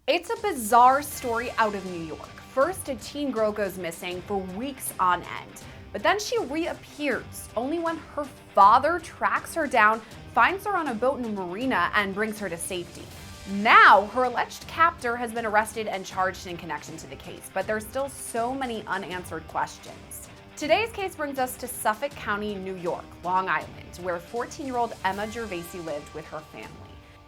It's a bizarre story out of New York. First, a teen girl goes missing for weeks on end, but then she reappears, only when her father tracks her down, finds her on a boat in a marina, and brings her to safety. Now, her alleged captor has been arrested and charged in connection to the case, but there's still so many unanswered questions. Today's case brings us to Suffolk County, New York, Long Island, where 14-year-old Emma Gervasi lived with her family.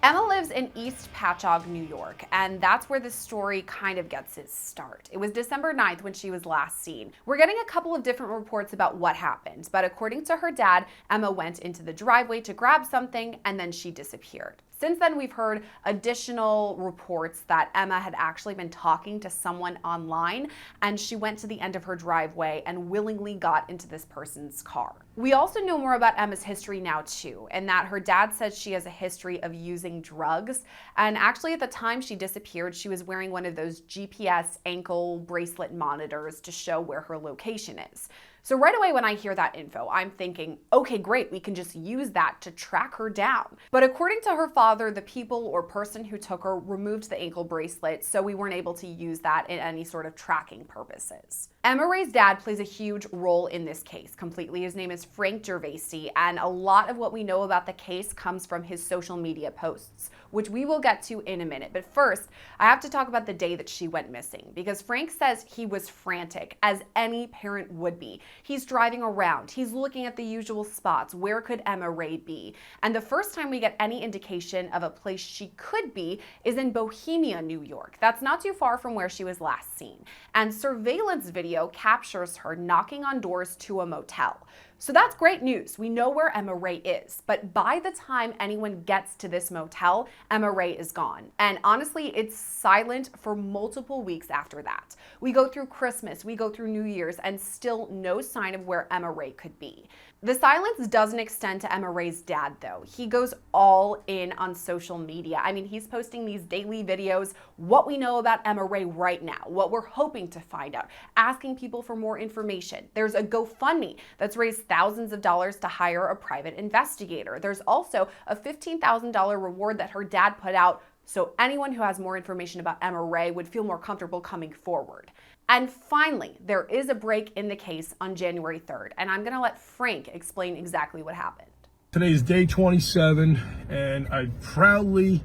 Emma lives in East Patchogue, New York, and that's where this story kind of gets its start. It was December 9th when she was last seen. We're getting a couple of different reports about what happened, but according to her dad, Emma went into the driveway to grab something and then she disappeared. Since then, we've heard additional reports that Emma had actually been talking to someone online, and she went to the end of her driveway and willingly got into this person's car. We also know more about Emma's history now too, and that her dad says she has a history of using drugs. And actually at the time she disappeared, she was wearing one of those GPS ankle bracelet monitors to show where her location is. So right away when I hear that info, I'm thinking, okay, great, we can just use that to track her down. But according to her father, the people or person who took her removed the ankle bracelet, so we weren't able to use that in any sort of tracking purposes. Emma Ray's dad plays a huge role in this case completely. His name is Frank Gervasi, and a lot of what we know about the case comes from his social media posts, which we will get to in a minute. But first, I have to talk about the day that she went missing, because Frank says he was frantic, as any parent would be. He's driving around, he's looking at the usual spots. Where could Emma Ray be? And the first time we get any indication of a place she could be is in Bohemia, New York. That's not too far from where she was last seen. And surveillance video captures her knocking on doors to a motel. So that's great news. We know where Emma Ray is, but by the time anyone gets to this motel, Emma Ray is gone. And honestly, it's silent for multiple weeks after that. We go through Christmas, we go through New Year's, and still no sign of where Emma Ray could be. The silence doesn't extend to Emma Ray's dad, though. He goes all in on social media. I mean, he's posting these daily videos, what we know about Emma Ray right now, what we're hoping to find out, asking people for more information. There's a GoFundMe that's raised thousands of dollars to hire a private investigator. There's also a $15,000 reward that her dad put out so anyone who has more information about Emma Ray would feel more comfortable coming forward. And finally, there is a break in the case on January 3rd, and I'm gonna let Frank explain exactly what happened. Today is day 27, and I proudly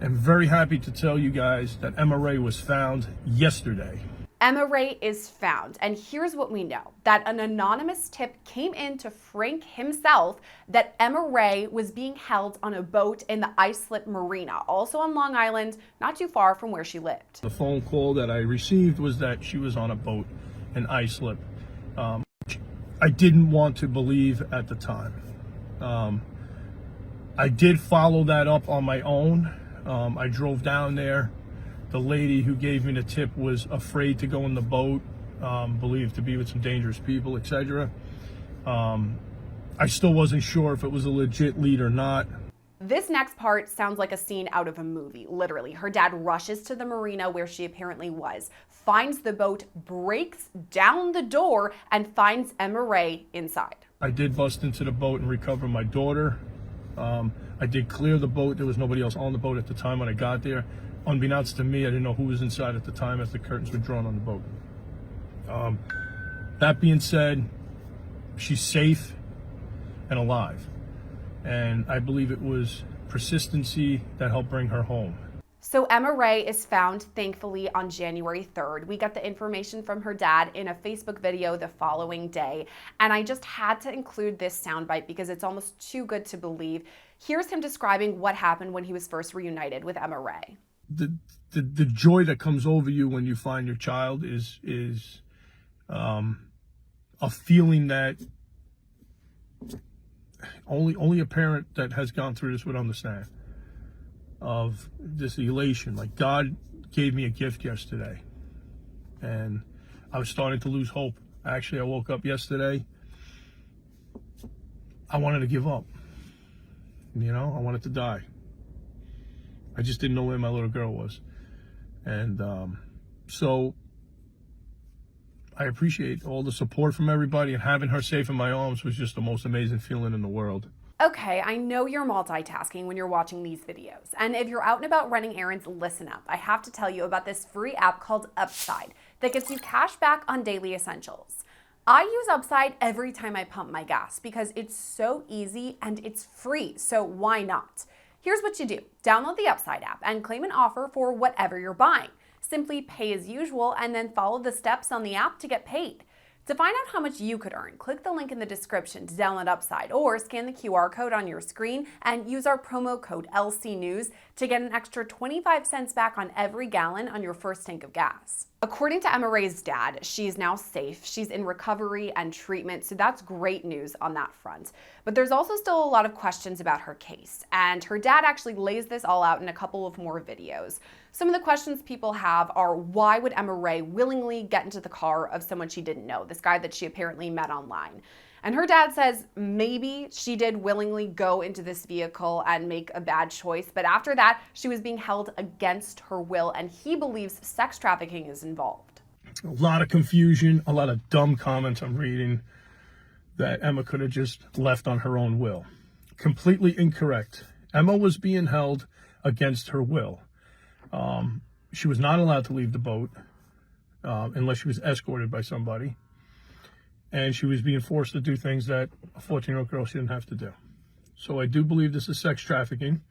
am very happy to tell you guys that Emma Ray was found yesterday. Emma Ray is found, and here's what we know. That an anonymous tip came in to Frank himself that Emma Ray was being held on a boat in the Islip Marina, also on Long Island, not too far from where she lived. The phone call that I received was that she was on a boat in Islip. I didn't want to believe at the time. I did follow that up on my own. I drove down there. The lady who gave me the tip was afraid to go in the boat, believed to be with some dangerous people, etc. I still wasn't sure if it was a legit lead or not. This next part sounds like a scene out of a movie, literally. Her dad rushes to the marina where she apparently was, finds the boat, breaks down the door, and finds Emma Ray inside. I did bust into the boat and recover my daughter. I did clear the boat. There was nobody else on the boat at the time when I got there. Unbeknownst to me, I didn't know who was inside at the time as the curtains were drawn on the boat. That being said, she's safe and alive. And I believe it was persistency that helped bring her home. So Emma Ray is found, thankfully, on January 3rd. We got the information from her dad in a Facebook video the following day. And I just had to include this soundbite because it's almost too good to believe. Here's him describing what happened when he was first reunited with Emma Ray. The joy that comes over you when you find your child is a feeling that only a parent that has gone through this would understand, of this elation. Like, God gave me a gift yesterday, and I was starting to lose hope. Actually, I woke up yesterday, I wanted to give up. I wanted to die. I just didn't know where my little girl was. And so I appreciate all the support from everybody, and having her safe in my arms was just the most amazing feeling in the world. Okay, I know you're multitasking when you're watching these videos. And if you're out and about running errands, listen up. I have to tell you about this free app called Upside that gets you cash back on daily essentials. I use Upside every time I pump my gas because it's so easy and it's free, so why not? Here's what you do. Download the Upside app and claim an offer for whatever you're buying. Simply pay as usual and then follow the steps on the app to get paid. To find out how much you could earn, click the link in the description to download Upside or scan the QR code on your screen and use our promo code LCNews to get an extra 25 cents back on every gallon on your first tank of gas. According to Emma Ray's dad, she's now safe. She's in recovery and treatment, so that's great news on that front. But there's also still a lot of questions about her case, and her dad actually lays this all out in a couple of more videos. Some of the questions people have are, why would Emma Ray willingly get into the car of someone she didn't know, this guy that she apparently met online? And her dad says maybe she did willingly go into this vehicle and make a bad choice, but after that, she was being held against her will, and he believes sex trafficking is involved. A lot of confusion, a lot of dumb comments I'm reading that Emma could have just left on her own will. Completely incorrect. Emma was being held against her will. She was not allowed to leave the boat unless she was escorted by somebody. And she was being forced to do things that a 14-year-old girl shouldn't have to do. So I do believe this is sex trafficking,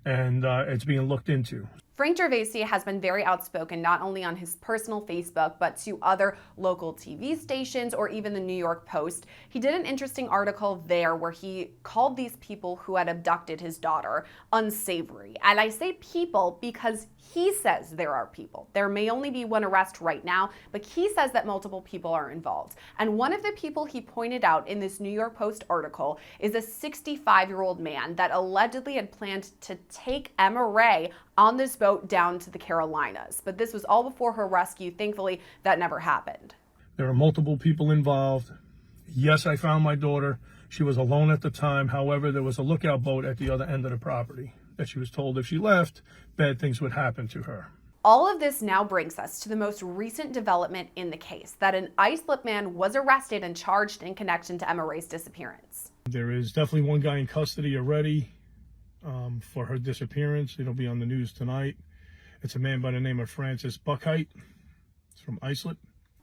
and it's being looked into. Frank Gervasi has been very outspoken, not only on his personal Facebook, but to other local TV stations or even the New York Post. He did an interesting article there where he called these people who had abducted his daughter unsavory. And I say people because he says there are people. There may only be one arrest right now, but he says that multiple people are involved. And one of the people he pointed out in this New York Post article is a 65-year-old man that allegedly had planned to take Emma Ray on this boat down to the Carolinas. But this was all before her rescue. Thankfully, that never happened. There are multiple people involved. Yes, I found my daughter. She was alone at the time. However, there was a lookout boat at the other end of the property that she was told if she left, bad things would happen to her. All of this now brings us to the most recent development in the case, that an Islip man was arrested and charged in connection to Emma Ray's disappearance. There is definitely one guy in custody already for her disappearance. It'll be on the news tonight. It's a man by the name of Francis Buckheit. It's from Islip.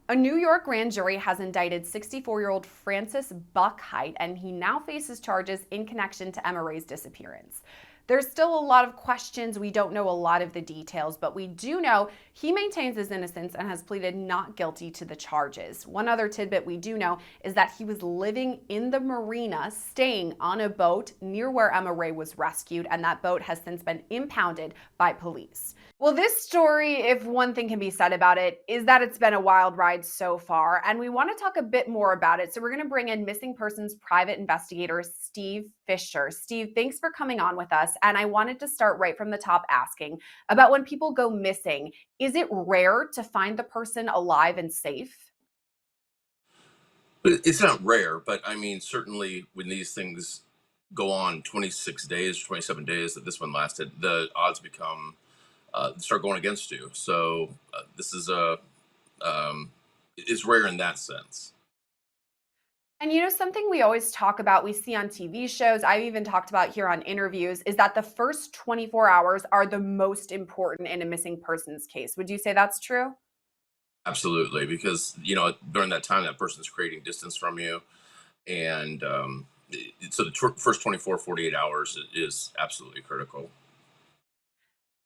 A New York grand jury has indicted 64-year-old Francis Buckheit, and he now faces charges in connection to Emma Ray's disappearance. There's still a lot of questions. We don't know a lot of the details, but we do know he maintains his innocence and has pleaded not guilty to the charges. One other tidbit we do know is that he was living in the marina, staying on a boat near where Emma Ray was rescued, and that boat has since been impounded by police. Well, this story, if one thing can be said about it, is that it's been a wild ride so far, and we want to talk a bit more about it. So we're going to bring in missing persons private investigator Steve Fisher. Steve, thanks for coming on with us. And I wanted to start right from the top asking about when people go missing. Is it rare to find the person alive and safe? But it's not rare, but I mean, certainly when these things go on 26 days, 27 days that this one lasted, the odds become start going against you. So this is it's rare in that sense. And you know, something we always talk about, we see on TV shows, I've even talked about here on interviews, is that the first 24 hours are the most important in a missing persons case. Would you say that's true? Absolutely, because during that time, that person's creating distance from you, and so the first 24, 48 hours is absolutely critical.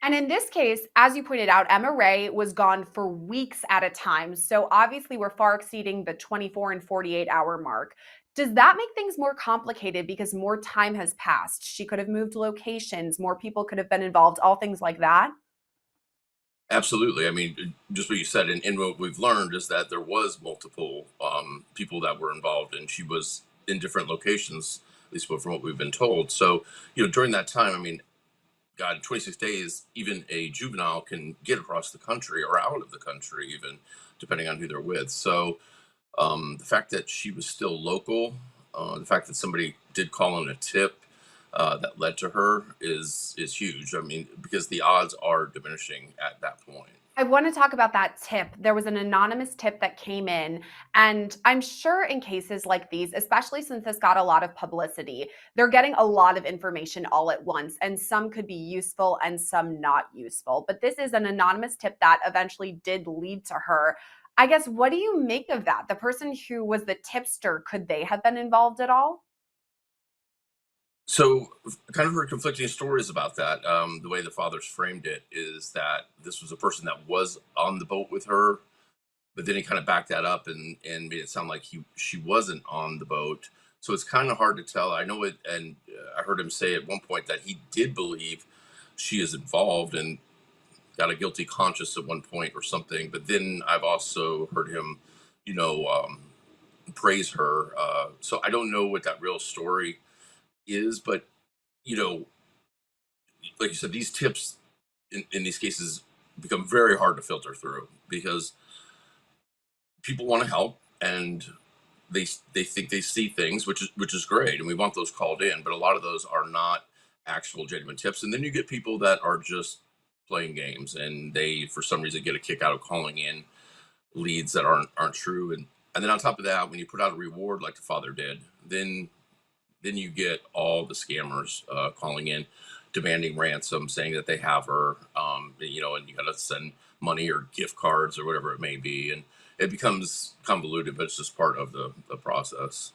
And in this case, as you pointed out, Emma Ray was gone for weeks at a time. So obviously we're far exceeding the 24 and 48-hour mark. Does that make things more complicated because more time has passed? She could have moved locations, more people could have been involved, all things like that? Absolutely. I mean, just what you said, and what we've learned is that there was multiple people that were involved, and she was in different locations, at least from what we've been told. So, during that time, I mean, God, in 26 days, even a juvenile can get across the country or out of the country, even depending on who they're with. So the fact that she was still local, the fact that somebody did call in a tip that led to her is huge. I mean, because the odds are diminishing at that point. I want to talk about that tip. There was an anonymous tip that came in, and I'm sure in cases like these, especially since this got a lot of publicity, they're getting a lot of information all at once, and some could be useful and some not useful. But this is an anonymous tip that eventually did lead to her. I guess, what do you make of that? The person who was the tipster, could they have been involved at all? So, kind of heard conflicting stories about that. The way the fathers framed it is that this was a person that was on the boat with her, but then he kind of backed that up and made it sound like she wasn't on the boat. So it's kind of hard to tell. I know it, and I heard him say at one point that he did believe she is involved and got a guilty conscience at one point or something. But then I've also heard him, you know, praise her. So I don't know what that real story is, but you know, like you said, these tips in these cases become very hard to filter through because people want to help and they think they see things, which is great, and we want those called in. But a lot of those are not actual genuine tips, and then you get people that are just playing games, and they for some reason get a kick out of calling in leads that aren't true, and then on top of that, when you put out a reward like the father did, then you get all the scammers calling in, demanding ransom, saying that they have her, and you got to send money or gift cards or whatever it may be, and it becomes convoluted, but it's just part of the process.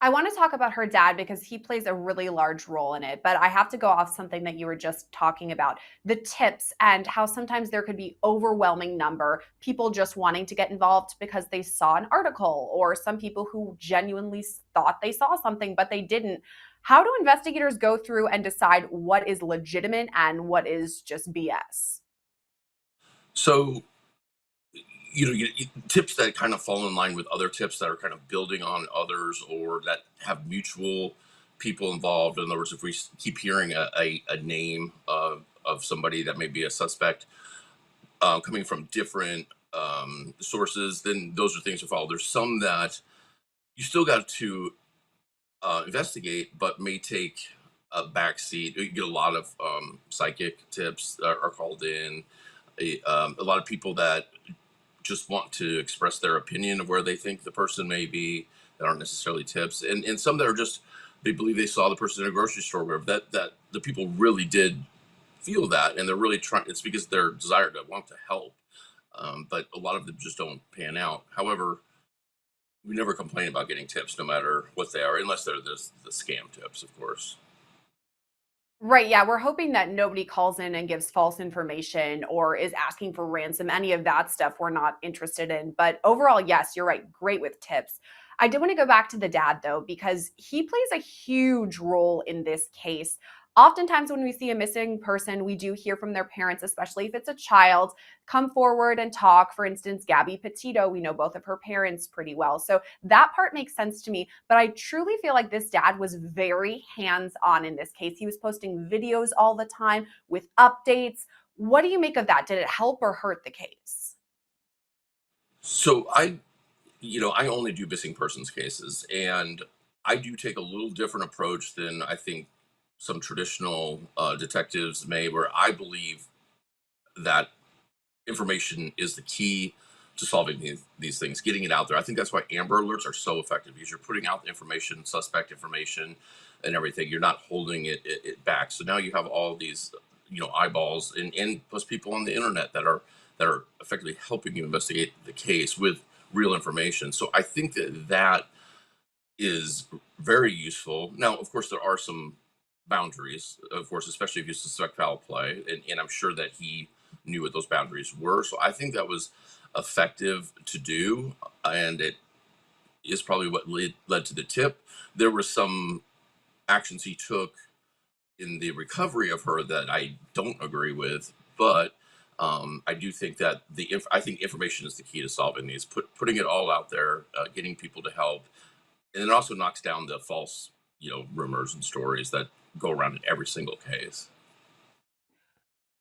I want to talk about her dad because he plays a really large role in it. But I have to go off something that you were just talking about, the tips, and how sometimes there could be overwhelming number people just wanting to get involved because they saw an article, or some people who genuinely thought they saw something but they didn't. How do investigators go through and decide what is legitimate and what is just BS? So tips that kind of fall in line with other tips that are kind of building on others or that have mutual people involved. In other words, if we keep hearing a name of somebody that may be a suspect coming from different sources, then those are things to follow. There's some that you still got to investigate, but may take a back seat. You get a lot of psychic tips that are called in. A lot of people that just want to express their opinion of where they think the person may be that aren't necessarily tips, and some that are just they believe they saw the person in a grocery store where that the people really did feel that, and they're really trying. It's because they're desire to want to help, but a lot of them just don't pan out. However, we never complain about getting tips, no matter what they are, unless they're the scam tips, of course. Right. Yeah. We're hoping that nobody calls in and gives false information or is asking for ransom. Any of that stuff we're not interested in. But overall, yes, you're right. Great with tips. I do want to go back to the dad, though, because he plays a huge role in this case. Oftentimes, when we see a missing person, we do hear from their parents, especially if it's a child, come forward and talk. For instance, Gabby Petito, we know both of her parents pretty well. So that part makes sense to me. But I truly feel like this dad was very hands on in this case. He was posting videos all the time with updates. What do you make of that? Did it help or hurt the case? So I only do missing persons cases, and I do take a little different approach than I think some traditional detectives may, where I believe that information is the key to solving these things, getting it out there. I think that's why Amber Alerts are so effective because you're putting out the information, suspect information, and everything. You're not holding it back. So now you have all these, eyeballs and plus people on the internet that are effectively helping you investigate the case with real information. So I think that is very useful. Now, of course, there are some boundaries, of course, especially if you suspect foul play, and I'm sure that he knew what those boundaries were. So I think that was effective to do, and it is probably what led to the tip. There were some actions he took in the recovery of her that I don't agree with, but I do think that I think information is the key to solving these. Putting it all out there, getting people to help, and it also knocks down the false, rumors and stories that go around in every single case.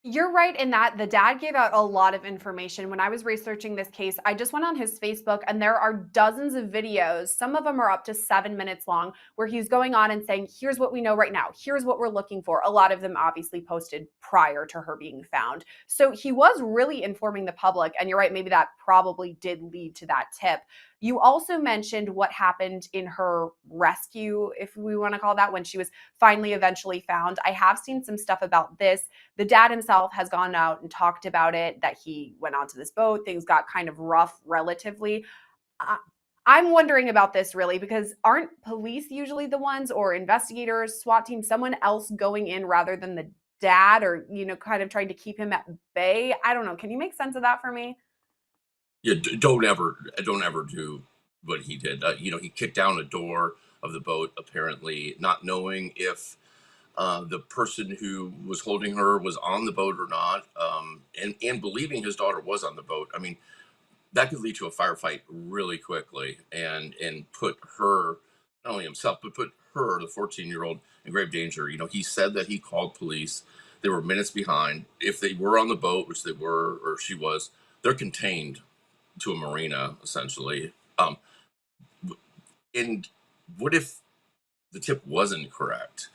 You're right in that the dad gave out a lot of information. When I was researching this case, I just went on his Facebook and there are dozens of videos. Some of them are up to 7 minutes long, where he's going on and saying, here's what we know right now. Here's what we're looking for. A lot of them obviously posted prior to her being found. So he was really informing the public. And you're right, maybe that probably did lead to that tip. You also mentioned what happened in her rescue, if we want to call that, when she was finally eventually found. I have seen some stuff about this. The dad himself has gone out and talked about it, that he went onto this boat. Things got kind of rough relatively. Uh, I'm wondering about this really, because aren't police usually the ones, or investigators, SWAT team, someone else going in rather than the dad, or, kind of trying to keep him at bay? I don't know. Can you make sense of that for me? Yeah, don't ever do what he did. He kicked down a door of the boat, apparently not knowing if the person who was holding her was on the boat or not, and believing his daughter was on the boat. I mean, that could lead to a firefight really quickly, and put her, not only himself, but put her, the 14-year-old, in grave danger. He said that he called police. They were minutes behind. If they were on the boat, which they were, or she was, they're contained to a marina essentially. And what if the tip wasn't correct,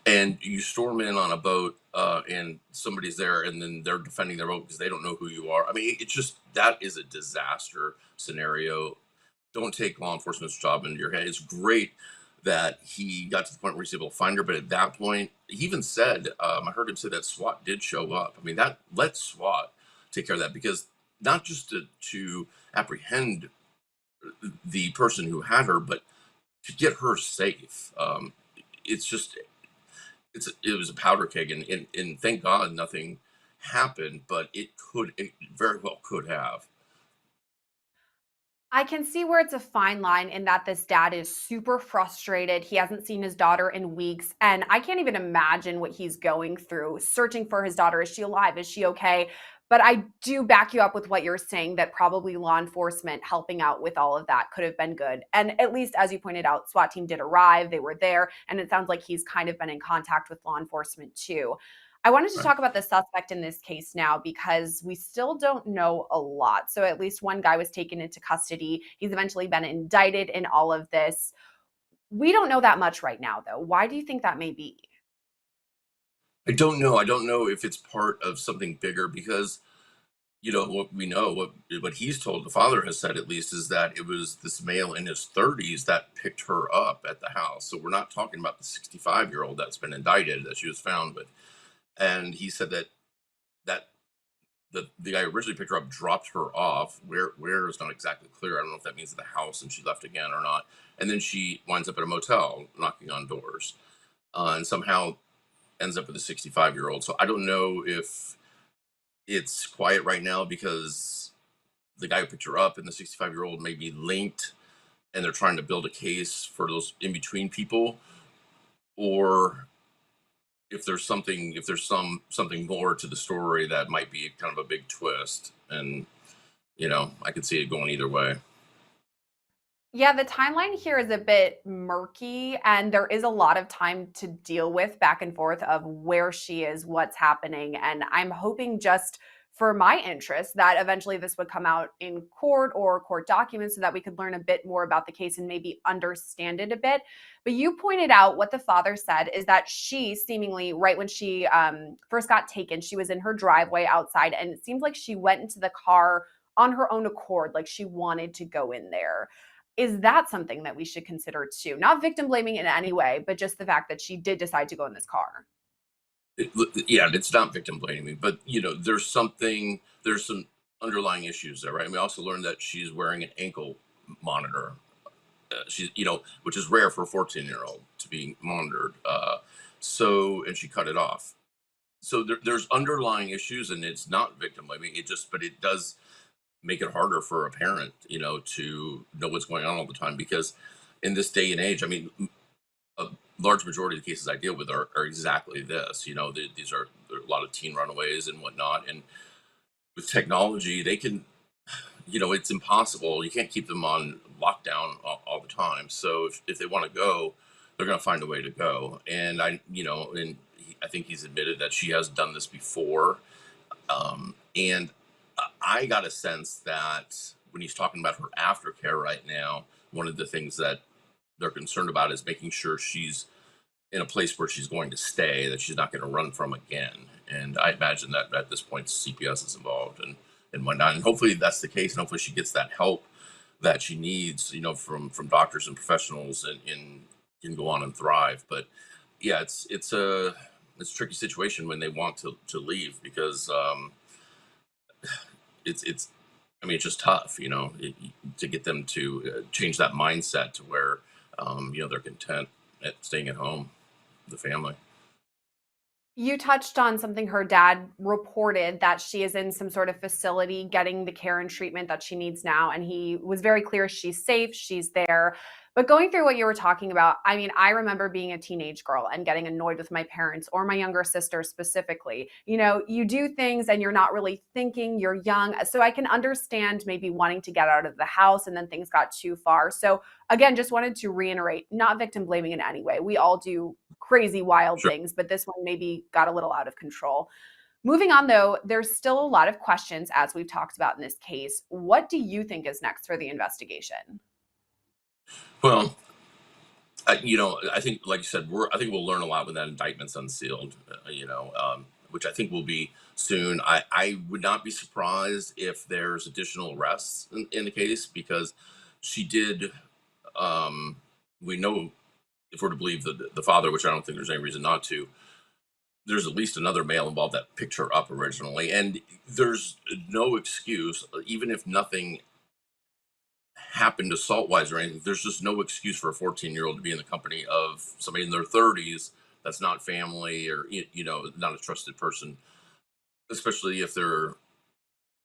and you storm in on a boat, and somebody's there, and then they're defending their boat because they don't know who you are? I mean, it's just, that is a disaster scenario. Don't take law enforcement's job into your head. It's great that he got to the point where he's able to find her, but at that point, he even said, I heard him say that SWAT did show up. I mean, that, let SWAT take care of that, because not just to apprehend the person who had her, but to get her safe. It's just, it was a powder keg, and thank God nothing happened, but it very well could have. I can see where it's a fine line, in that this dad is super frustrated. He hasn't seen his daughter in weeks, and I can't even imagine what he's going through searching for his daughter. Is she alive? Is she okay? But I do back you up with what you're saying, that probably law enforcement helping out with all of that could have been good. And at least, as you pointed out, SWAT team did arrive, they were there, and it sounds like he's kind of been in contact with law enforcement too. I wanted to Right. talk about the suspect in this case now, because we still don't know a lot. So at least one guy was taken into custody. He's eventually been indicted in all of this. We don't know that much right now, though. Why do you think that may be? I don't know. I don't know if it's part of something bigger, because what we know, what he's told, the father has said at least, is that it was this male in his 30s that picked her up at the house. So we're not talking about the 65-year-old that's been indicted, that she was found with. And he said that the guy who originally picked her up dropped her off. Where is not exactly clear. I don't know if that means at the house and she left again or not. And then she winds up at a motel knocking on doors, and somehow ends up with a 65-year-old. So I don't know if it's quiet right now because the guy who picked her up and the 65-year-old may be linked, and they're trying to build a case for those in between people, or if there's something more to the story that might be kind of a big twist. And I could see it going either way. Yeah, the timeline here is a bit murky, and there is a lot of time to deal with back and forth of where she is, what's happening. And I'm hoping, just for my interest, that eventually this would come out in court or court documents, so that we could learn a bit more about the case and maybe understand it a bit. But you pointed out, what the father said is that she seemingly, right when she first got taken, she was in her driveway outside, and it seemed like she went into the car on her own accord, like she wanted to go in there. Is that something that we should consider too? Not victim blaming in any way, but just the fact that she did decide to go in this car. Yeah, it's not victim blaming, but there's some underlying issues there, right? And we also learned that she's wearing an ankle monitor. She's, which is rare for a 14-year-old to be monitored. And she cut it off. So there's underlying issues, and it's not victim blaming. But it does make it harder for a parent, to know what's going on all the time, because in this day and age, I mean, a large majority of the cases I deal with are exactly this. There are a lot of teen runaways and whatnot, and with technology, they can, it's impossible. You can't keep them on lockdown all the time. So if they want to go, they're going to find a way to go. And I think he's admitted that she has done this before. And I got a sense that when he's talking about her aftercare right now, one of the things that they're concerned about is making sure she's in a place where she's going to stay, that she's not going to run from again. And I imagine that at this point, CPS is involved and whatnot. And hopefully that's the case. And hopefully she gets that help that she needs, from doctors and professionals, and can go on and thrive. But yeah, it's a tricky situation when they want to leave, because it's I mean, it's just tough, to get them to change that mindset to where they're content at staying at home, the family. You touched on something her dad reported, that she is in some sort of facility getting the care and treatment that she needs now. And he was very clear she's safe, she's there. But going through what you were talking about, I mean, I remember being a teenage girl and getting annoyed with my parents or my younger sister specifically. You do things and you're not really thinking, you're young. So I can understand maybe wanting to get out of the house and then things got too far. So again, just wanted to reiterate, not victim blaming in any way. We all do crazy, wild Sure. things, but this one maybe got a little out of control. Moving on, though, there's still a lot of questions, as we've talked about in this case. What do you think is next for the investigation? Well, I think, like you said, I think we'll learn a lot when that indictment's unsealed. Which I think will be soon. I would not be surprised if there's additional arrests in the case, because she did. We know, if we're to believe the father, which I don't think there's any reason not to, there's at least another male involved that picked her up originally, and there's no excuse, even if nothing happened assault wise or anything. There's just no excuse for a 14-year-old to be in the company of somebody in their 30s that's not family, or not a trusted person, especially if they're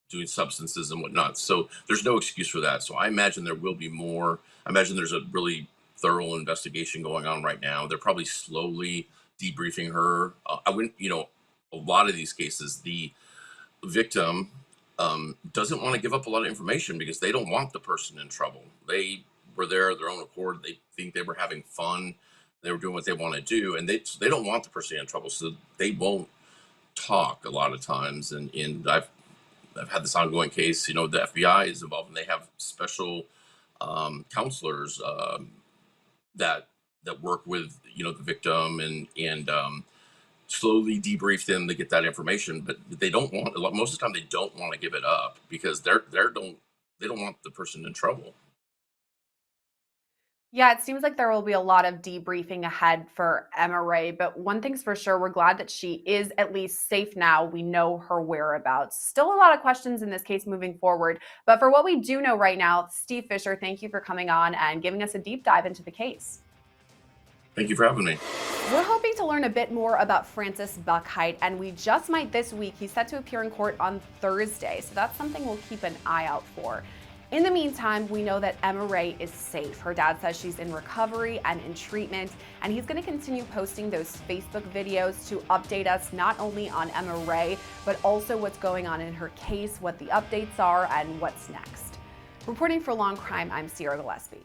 doing substances and whatnot. So there's no excuse for that. So I imagine there will be more. I imagine there's a really thorough investigation going on right now. They're probably slowly debriefing her. I wouldn't, a lot of these cases, the victim doesn't want to give up a lot of information because they don't want the person in trouble. They were there of their own accord. They think they were having fun. They were doing what they want to do, and they don't want the person in trouble, so they won't talk a lot of times. And I've had this ongoing case. The FBI is involved, and they have special counselors that work with the victim, and slowly debrief them to get that information. But they don't want, most of the time they don't want to give it up because they don't want the person in trouble. Yeah, it seems like there will be a lot of debriefing ahead for Emma Ray, but one thing's for sure, we're glad that she is at least safe now. We know her whereabouts. Still a lot of questions in this case moving forward, but for what we do know right now, Steve Fisher, thank you for coming on and giving us a deep dive into the case. Thank you for having me. We're hoping to learn a bit more about Francis Buckheit, and we just might this week. He's set to appear in court on Thursday, so that's something we'll keep an eye out for. In the meantime, we know that Emma Ray is safe. Her dad says she's in recovery and in treatment, and he's going to continue posting those Facebook videos to update us not only on Emma Ray, but also what's going on in her case, what the updates are, and what's next. Reporting for Law&Crime, I'm Sierra Gillespie.